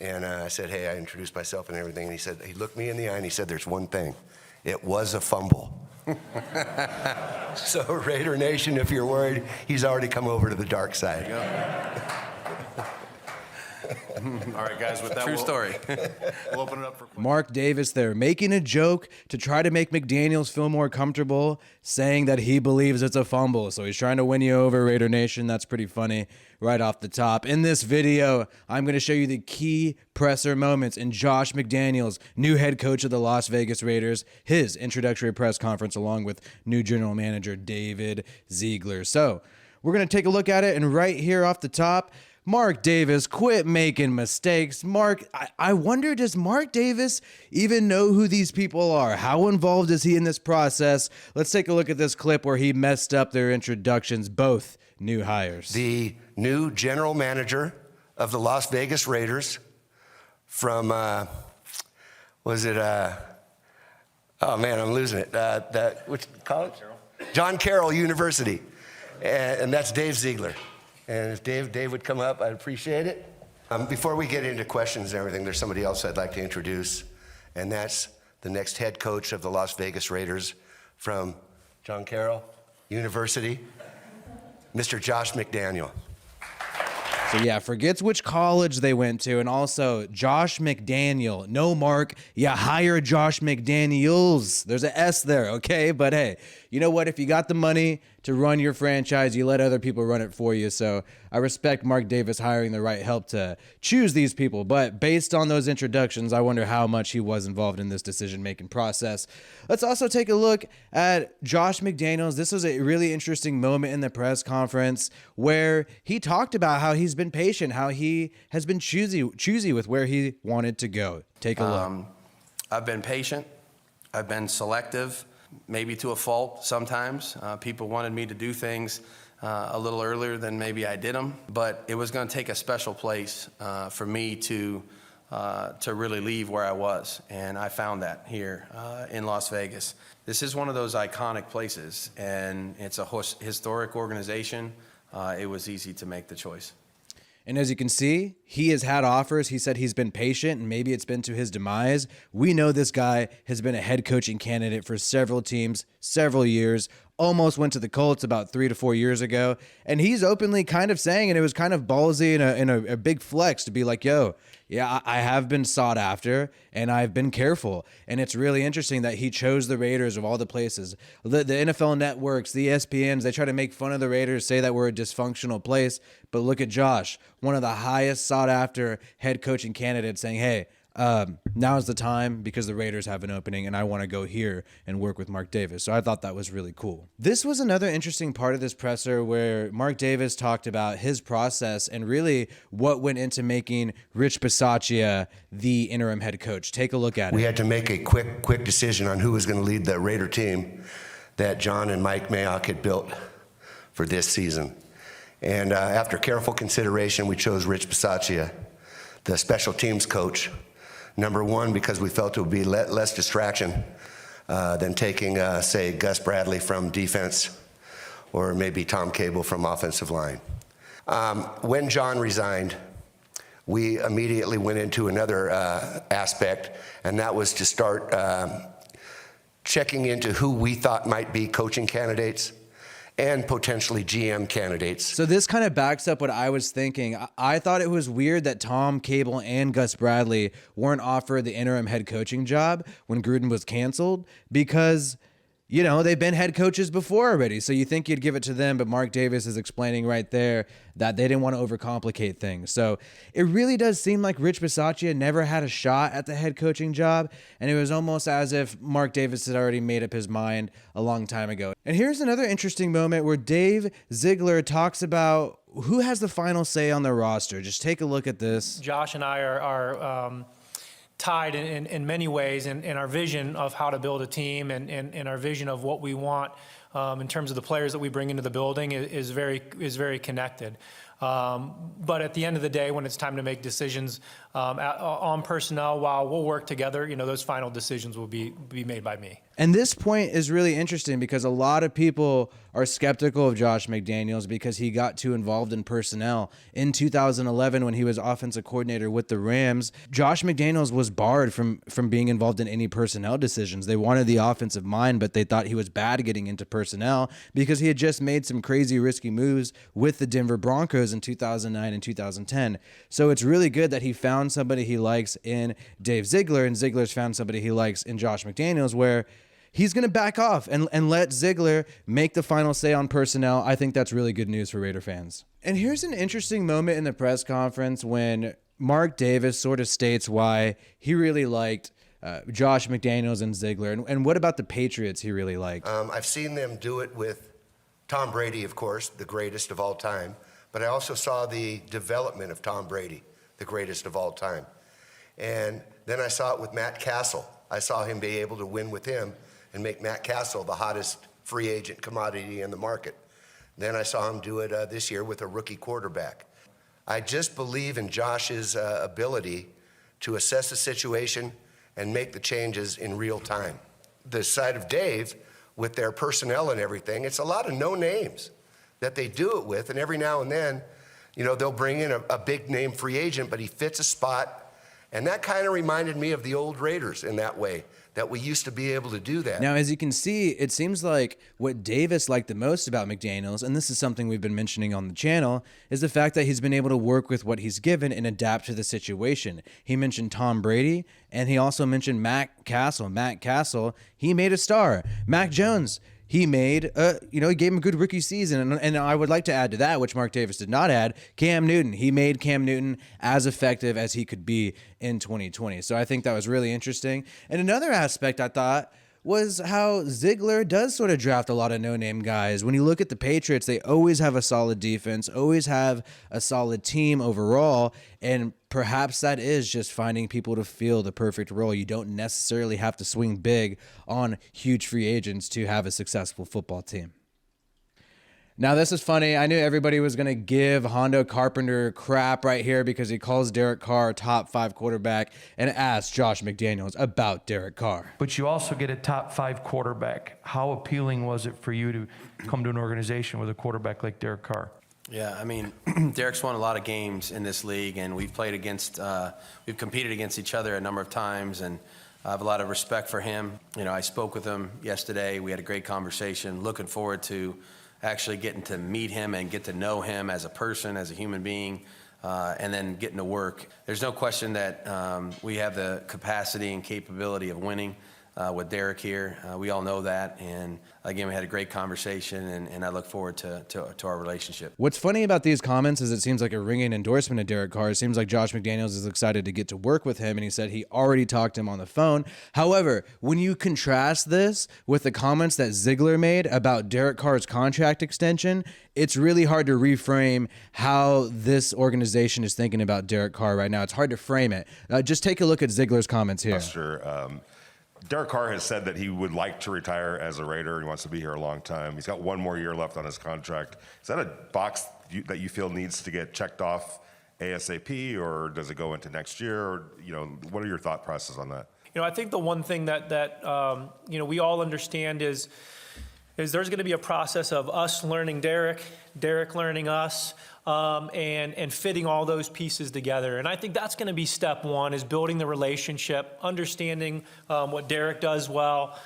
And I said, hey, I introduced myself and everything. And he looked me in the eye and he said, there's one thing. It was a fumble. So Raider Nation, if you're worried, he's already come over to the dark side. All right, guys, with that, True story. We'll open it up for questions. Mark Davis there making a joke to try to make McDaniels feel more comfortable, saying that he believes it's a fumble. So he's trying to win you over, Raider Nation. That's pretty funny right off the top. In this video, I'm going to show you the key presser moments in Josh McDaniels, new head coach of the Las Vegas Raiders, his introductory press conference along with new general manager David Ziegler. So we're going to take a look at it, and right here off the top, Mark Davis, quit making mistakes. Mark, I wonder, does Mark Davis even know who these people are? How involved is he in this process? Let's take a look at this clip where he messed up their introductions, both new hires. The new general manager of the Las Vegas Raiders from, oh man, I'm losing it. Which college? John Carroll University. And that's Dave Ziegler. And if Dave would come up, I'd appreciate it. Before we get into questions and everything, there's somebody else I'd like to introduce, and that's the next head coach of the Las Vegas Raiders from John Carroll University, Mr. Josh McDaniels. So yeah, forgets which college they went to, and also Josh McDaniel. No, Mark, you hire Josh McDaniels. There's an S there, okay? But hey, you know what? If you got the money to run your franchise, you let other people run it for you. So I respect Mark Davis hiring the right help to choose these people. But based on those introductions, I wonder how much he was involved in this decision-making process. Let's also take a look at Josh McDaniels. This was a really interesting moment in the press conference where he talked about how he's been patient, how he has been choosy with where he wanted to go. Take a look. I've been patient. I've been selective, maybe to a fault sometimes. People wanted me to do things a little earlier than maybe I did them, but it was going to take a special place for me to really leave where I was, and I found that here in Las Vegas. This is one of those iconic places, and it's a historic organization. It was easy to make the choice. And as you can see, he has had offers. He said he's been patient, and maybe it's been to his demise. We know this guy has been a head coaching candidate for several teams, several years, almost went to the Colts about 3 to 4 years ago. And he's openly kind of saying, and it was kind of ballsy and a big flex to be like, yo, yeah, I have been sought after, and I've been careful. And it's really interesting that he chose the Raiders of all the places. The NFL networks, the ESPNs, they try to make fun of the Raiders, say that we're a dysfunctional place. But look at Josh, one of the highest sought after head coaching candidates, saying, hey, now's the time because the Raiders have an opening and I want to go here and work with Mark Davis. So I thought that was really cool. This was another interesting part of this presser where Mark Davis talked about his process and really what went into making Rich Bisaccia the interim head coach. Take a look at it. We had to make a quick decision on who was going to lead the Raider team that John and Mike Mayock had built for this season. And after careful consideration, we chose Rich Bisaccia, the special teams coach. Number one, because we felt it would be less distraction than taking, say, Gus Bradley from defense or maybe Tom Cable from offensive line. When John resigned, we immediately went into another aspect, and that was to start checking into who we thought might be coaching candidates and potentially GM candidates. So this kind of backs up what I was thinking. I thought it was weird that Tom Cable and Gus Bradley weren't offered the interim head coaching job when Gruden was canceled because, you know, they've been head coaches before already. So you think you'd give it to them, but Mark Davis is explaining right there that they didn't want to overcomplicate things. So it really does seem like Rich Bisaccia never had a shot at the head coaching job, and it was almost as if Mark Davis had already made up his mind a long time ago. And here's another interesting moment where Dave Ziegler talks about who has the final say on the roster. Just take a look at this. Josh and I are tied in many ways in our vision of how to build a team and our vision of what we want in terms of the players that we bring into the building is very connected. But at the end of the day, when it's time to make decisions on personnel, while we'll work together, those final decisions will be made by me. And this point is really interesting because a lot of people are skeptical of Josh McDaniels because he got too involved in personnel. In 2011, when he was offensive coordinator with the Rams, Josh McDaniels was barred from being involved in any personnel decisions. They wanted the offensive mind, but they thought he was bad getting into personnel because he had just made some crazy risky moves with the Denver Broncos in 2009 and 2010. So it's really good that he found somebody he likes in Dave Ziegler, and Ziegler's found somebody he likes in Josh McDaniels, where he's going to back off and let Ziegler make the final say on personnel. I think that's really good news for Raider fans. And here's an interesting moment in the press conference when Mark Davis sort of states why he really liked Josh McDaniels and Ziegler. And what about the Patriots he really liked? I've seen them do it with Tom Brady, of course, the greatest of all time. But I also saw the development of Tom Brady, the greatest of all time. And then I saw it with Matt Castle. I saw him be able to win with him and make Matt Castle the hottest free agent commodity in the market. Then I saw him do it this year with a rookie quarterback. I just believe in Josh's ability to assess the situation and make the changes in real time. The side of Dave, with their personnel and everything, it's a lot of no names that they do it with, and every now and then, they'll bring in a big name free agent, but he fits a spot, and that kind of reminded me of the old Raiders in that way, that we used to be able to do that. Now, as you can see, it seems like what Davis liked the most about McDaniels, and this is something we've been mentioning on the channel, is the fact that he's been able to work with what he's given and adapt to the situation. He mentioned Tom Brady, and he also mentioned Matt Castle. Matt Castle, he made a star. Mac Jones, he made, he gave him a good rookie season. And I would like to add to that, which Mark Davis did not add, Cam Newton. He made Cam Newton as effective as he could be in 2020. So I think that was really interesting. And another aspect I thought was how Ziegler does sort of draft a lot of no-name guys. When you look at the Patriots, they always have a solid defense, always have a solid team overall, and perhaps that is just finding people to fill the perfect role. You don't necessarily have to swing big on huge free agents to have a successful football team. Now, this is funny. I knew everybody was going to give Hondo Carpenter crap right here because he calls Derek Carr a top 5 quarterback and asks Josh McDaniels about Derek Carr. But you also get a top 5 quarterback. How appealing was it for you to come to an organization with a quarterback like Derek Carr? Yeah, I mean, Derek's won a lot of games in this league, and we've competed against each other a number of times, and I have a lot of respect for him. I spoke with him yesterday. We had a great conversation. Looking forward to actually getting to meet him and get to know him as a person, as a human being, and then getting to work. There's no question that we have the capacity and capability of winning with Derek here. We all know that. And again, we had a great conversation, and I look forward to our relationship. What's funny about these comments is it seems like a ringing endorsement of Derek Carr. It seems like Josh McDaniels is excited to get to work with him, and he said he already talked to him on the phone. However, when you contrast this with the comments that Ziegler made about Derek Carr's contract extension, it's really hard to reframe how this organization is thinking about Derek Carr right now. It's hard to frame it. Just take a look at Ziegler's comments here. Derek Carr has said that he would like to retire as a Raider. He wants to be here a long time. He's got one more year left on his contract. Is that a box that you feel needs to get checked off ASAP, or does it go into next year? Or, what are your thought process on that? I think the one thing that we all understand is there's going to be a process of us learning Derek learning us, and fitting all those pieces together. And I think that's going to be step one, is building the relationship, understanding what Derek does well,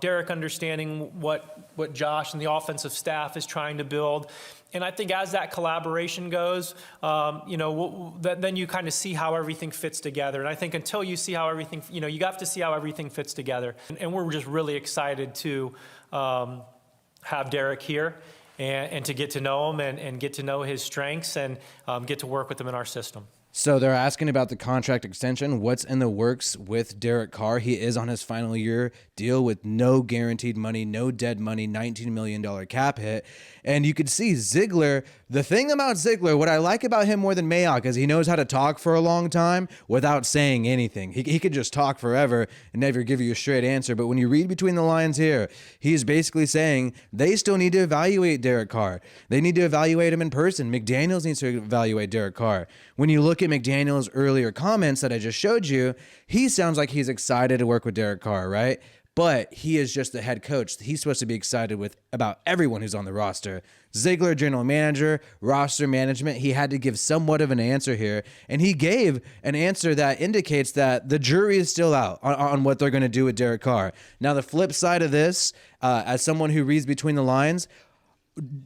Derek understanding what Josh and the offensive staff is trying to build. And I think as that collaboration goes, then you kind of see how everything fits together. And I think until you see how everything, you have to see how everything fits together. And we're just really excited to have Derek here and to get to know him and get to know his strengths and get to work with him in our system. So they're asking about the contract extension. What's in the works with Derek Carr? He is on his final year deal with no guaranteed money, no dead money, $19 million cap hit. And you could see Ziegler. The thing about Ziegler, what I like about him more than Mayock is he knows how to talk for a long time without saying anything. He could just talk forever and never give you a straight answer. But when you read between the lines here, he's basically saying they still need to evaluate Derek Carr. They need to evaluate him in person. McDaniels needs to evaluate Derek Carr. When you look at McDaniels' earlier comments that I just showed you, he sounds like he's excited to work with Derek Carr, right? But he is just the head coach. He's supposed to be excited with about everyone who's on the roster. Ziegler, general manager, roster management, he had to give somewhat of an answer here. And he gave an answer that indicates that the jury is still out on what they're going to do with Derek Carr. Now, the flip side of this, as someone who reads between the lines,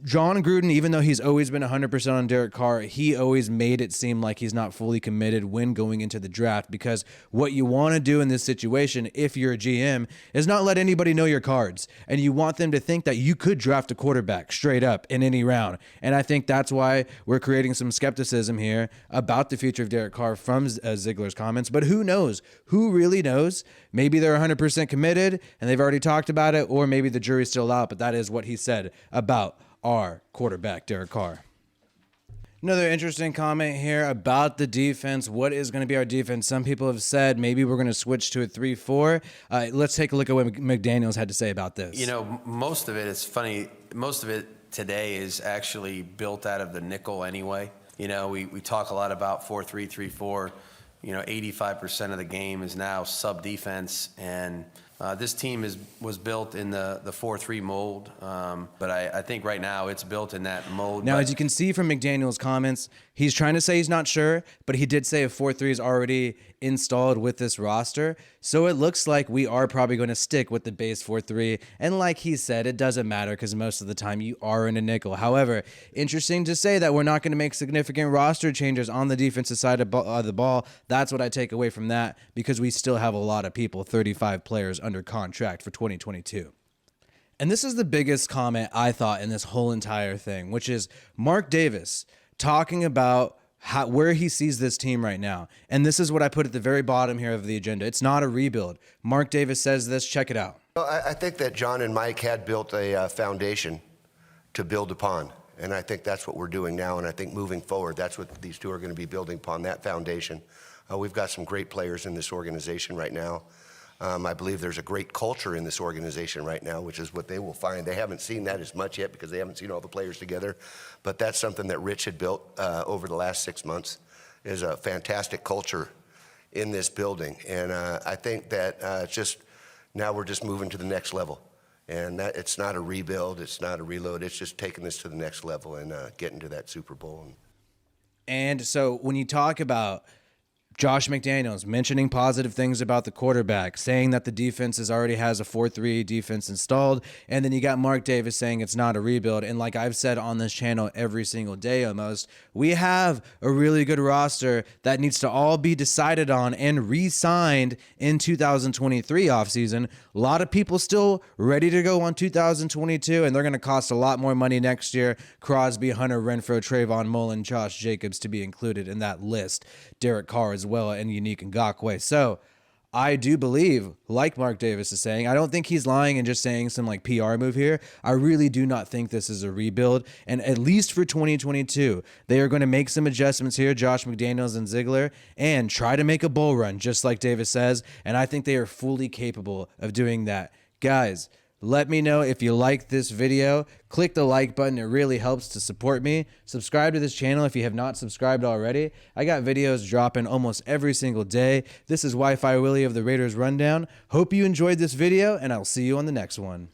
John Gruden, even though he's always been 100% on Derek Carr, he always made it seem like he's not fully committed when going into the draft, because what you want to do in this situation, if you're a GM, is not let anybody know your cards. And you want them to think that you could draft a quarterback straight up in any round. And I think that's why we're creating some skepticism here about the future of Derek Carr from Ziegler's comments. But who knows? Who really knows? Maybe they're 100% committed and they've already talked about it, or maybe the jury's still out. But that is what he said about our quarterback, Derek Carr. Another interesting comment here about the defense. What is going to be our defense? Some people have said maybe we're going to switch to a 3-4. Let's take a look at what McDaniels had to say about this. You know, most of it, it's funny, most of it today is actually built out of the nickel anyway. You know, we talk a lot about 4-3, 3-4. You know, 85% of the game is now sub-defense, and this team was built in the 4-3 mold, but I think right now it's built in that mold. Now, as you can see from McDaniels' comments, he's trying to say he's not sure, but he did say a 4-3 is already installed with this roster. So it looks like we are probably going to stick with the base 4-3. And like he said, it doesn't matter because most of the time you are in a nickel. However, interesting to say that we're not going to make significant roster changes on the defensive side of the ball. That's what I take away from that, because we still have a lot of people, 35 players under contract for 2022. And this is the biggest comment I thought in this whole entire thing, which is Mark Davis talking about where he sees this team right now. And this is what I put at the very bottom here of the agenda. It's not a rebuild. Mark Davis says this. Check it out. Well, I think that John and Mike had built a foundation to build upon. And I think that's what we're doing now. And I think moving forward, that's what these two are going to be building upon, that foundation. We've got some great players in this organization right now. I believe there's a great culture in this organization right now, which is what they will find. They haven't seen that as much yet because they haven't seen all the players together. But that's something that Rich had built over the last 6 months, is a fantastic culture in this building. And I think that it's just now we're just moving to the next level. And that it's not a rebuild, it's not a reload, it's just taking this to the next level and getting to that Super Bowl. And so when you talk about Josh McDaniels mentioning positive things about the quarterback, saying that the defense already has a 4-3 defense installed, and then you got Mark Davis saying it's not a rebuild. And like I've said on this channel every single day almost, we have a really good roster that needs to all be decided on and re-signed in 2023 offseason. A lot of people still ready to go on 2022, and they're going to cost a lot more money next year. Crosby, Hunter Renfrow, Trayvon Mullen, Josh Jacobs to be included in that list. Derek Carr as well, and Unique Ngakoue. So I do believe, like Mark Davis is saying, I don't think he's lying and just saying some like PR move here. I really do not think this is a rebuild. And at least for 2022, they are going to make some adjustments here, Josh McDaniels and Ziegler, and try to make a bowl run, just like Davis says. And I think they are fully capable of doing that. Guys, let me know if you like this video. Click the like button. It really helps to support me. Subscribe to this channel if you have not subscribed already. I got videos dropping almost every single day. This is WiFiWillie of the Raiders Rundown. Hope you enjoyed this video, and I'll see you on the next one.